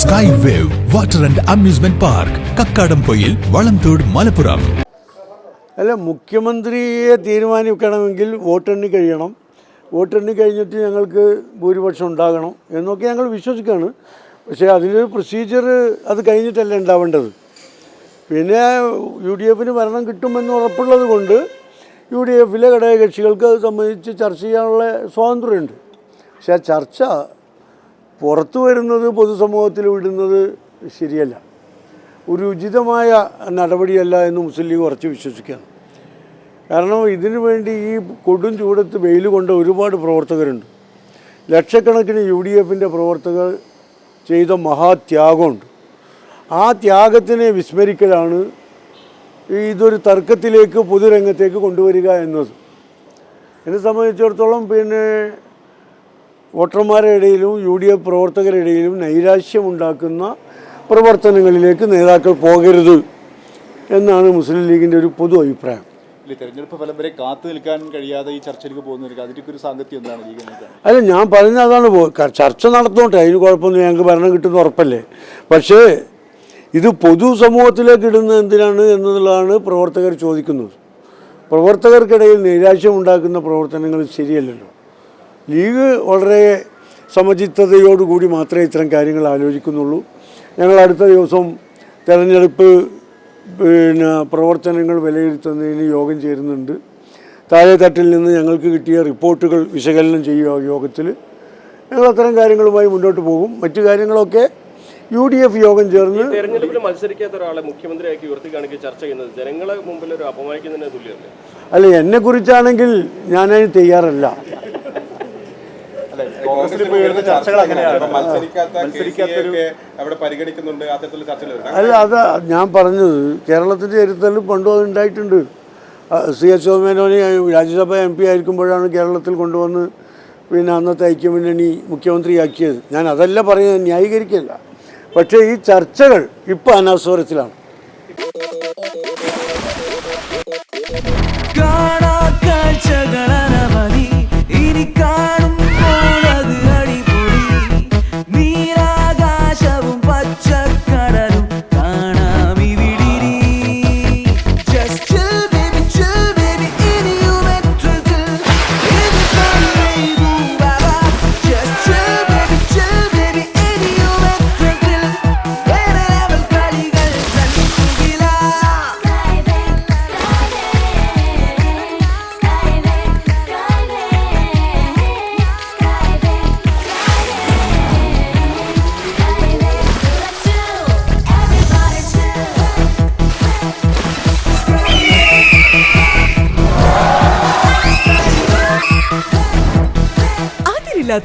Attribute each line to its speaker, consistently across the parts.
Speaker 1: Sky wave water and amusement park Kakkadampoyil Valamthode Malappuram.
Speaker 2: അല്ല, മുഖ്യമന്ത്രിയെ തീരുമാനിക്കണമെങ്കിൽ വോട്ടെണ്ണി കഴിയണം. വോട്ടെണ്ണി കഴിഞ്ഞിട്ട് ഞങ്ങൾക്ക് ഭൂരിപക്ഷം ഉണ്ടാകണം എന്നൊക്കെ ഞങ്ങൾ വിശ്വസിക്കുകയാണ്. പക്ഷേ അതിനൊരു പ്രൊസീജിയർ അത് കഴിഞ്ഞിട്ടല്ല ഉണ്ടാവേണ്ടത്. പിന്നെ UDF ഭരണം കിട്ടുമെന്ന് ഉറപ്പുള്ളത് കൊണ്ട് UDF ഘടകകക്ഷികൾക്ക് അത് സംബന്ധിച്ച് ചർച്ച ചെയ്യാനുള്ള സ്വാതന്ത്ര്യമുണ്ട്. പക്ഷേ ആ ചർച്ച പുറത്തു വരുന്നത് പൊതുസമൂഹത്തിൽ വിടുന്നത് ശരിയല്ല, ഒരു ഉചിതമായ നടപടിയല്ല എന്ന് മുസ്ലിം ലീഗ് ഉറച്ചു വിശ്വസിക്കുകയാണ്. കാരണം ഇതിനു വേണ്ടി ഈ കൊടും ചൂടത്ത് വെയിൽ കൊണ്ട ഒരുപാട് പ്രവർത്തകരുണ്ട്. ലക്ഷക്കണക്കിന് UDF പ്രവർത്തകർ ചെയ്ത മഹാത്യാഗമുണ്ട്. ആ ത്യാഗത്തിനെ വിസ്മരിക്കലാണ് ഇതൊരു തർക്കത്തിലേക്ക് പൊതുരംഗത്തേക്ക് കൊണ്ടുവരിക എന്നത്. എന്നെ സംബന്ധിച്ചിടത്തോളം പിന്നെ വോട്ടർമാരുടെ ഇടയിലും UDF പ്രവർത്തകരുടെ ഇടയിലും നൈരാശ്യമുണ്ടാക്കുന്ന പ്രവർത്തനങ്ങളിലേക്ക് നേതാക്കൾ പോകരുത് എന്നാണ് മുസ്ലിം ലീഗിൻ്റെ ഒരു പൊതു അഭിപ്രായം.
Speaker 3: തെരഞ്ഞെടുപ്പ് ഫലം വരെ കാത്തു നിൽക്കാൻ കഴിയാതെ ഈ ചർച്ചയിലേക്ക് പോകുന്നവർക്ക് അതിലേക്ക് ഒരു സാങ്കത്യം എന്താണ് ലീഗ്?
Speaker 2: അല്ല, ഞാൻ പറഞ്ഞ അതാണ്, ചർച്ച നടത്തോട്ടെ, അതിന് കുഴപ്പമൊന്നും, ഞങ്ങൾക്ക് ഭരണം കിട്ടുന്ന ഉറപ്പല്ലേ. പക്ഷേ ഇത് പൊതുസമൂഹത്തിലേക്ക് ഇടുന്നത് എന്തിനാണ് എന്നുള്ളതാണ് പ്രവർത്തകർ ചോദിക്കുന്നത്. പ്രവർത്തകർക്കിടയിൽ നൈരാശ്യമുണ്ടാക്കുന്ന പ്രവർത്തനങ്ങൾ ശരിയല്ലല്ലോ. ലീഗ് വളരെ സമചിത്തതയോടുകൂടി മാത്രമേ ഇത്തരം കാര്യങ്ങൾ ആലോചിക്കുന്നുള്ളൂ. ഞങ്ങൾ അടുത്ത ദിവസം തെരഞ്ഞെടുപ്പ് പ്രവർത്തനങ്ങൾ വിലയിരുത്തുന്നതിന് യോഗം ചേരുന്നുണ്ട്. താഴെത്തട്ടിൽ നിന്ന് ഞങ്ങൾക്ക് കിട്ടിയ റിപ്പോർട്ടുകൾ വിശകലനം ചെയ്യുക യോഗത്തിൽ. ഞങ്ങൾ അത്തരം കാര്യങ്ങളുമായി മുന്നോട്ട് പോകും. മറ്റു കാര്യങ്ങളൊക്കെ UDF യോഗം ചേർന്ന്.
Speaker 4: തെരഞ്ഞെടുപ്പിൽ മത്സരിക്കാത്ത ഒരാളെ മുഖ്യമന്ത്രിയാക്കി ഉയർത്തി കാണിക്കുക ചർച്ച ചെയ്യുന്നത് ജനങ്ങളെ മുമ്പിൽ ഒരു അപമാനിക്കുന്നതിന് തുല്യമല്ലേ?
Speaker 2: അല്ല, എന്നെക്കുറിച്ചാണെങ്കിൽ ഞാനതിന് തയ്യാറല്ല. അല്ല, അത് ഞാൻ പറഞ്ഞത് കേരളത്തിൻ്റെ ചരിത്രത്തിൽ പണ്ടും അത് ഉണ്ടായിട്ടുണ്ട്. CH മേനോനെ രാജ്യസഭ MP ആയിരിക്കുമ്പോഴാണ് കേരളത്തിൽ കൊണ്ടുവന്ന് പിന്നെ അന്നത്തെ ഐക്യമുന്നണി മുഖ്യമന്ത്രിയാക്കിയത്. ഞാൻ അതല്ല പറയുന്നത്, ന്യായീകരിക്കില്ല. പക്ഷേ ഈ ചർച്ചകൾ ഇപ്പോൾ അനാസ്വരത്തിലാണ്.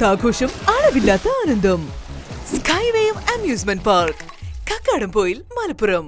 Speaker 5: ആഘോഷം, അളവില്ലാത്ത ആനന്ദം. Sky wave amusement park Kakkadampoyil Malappuram.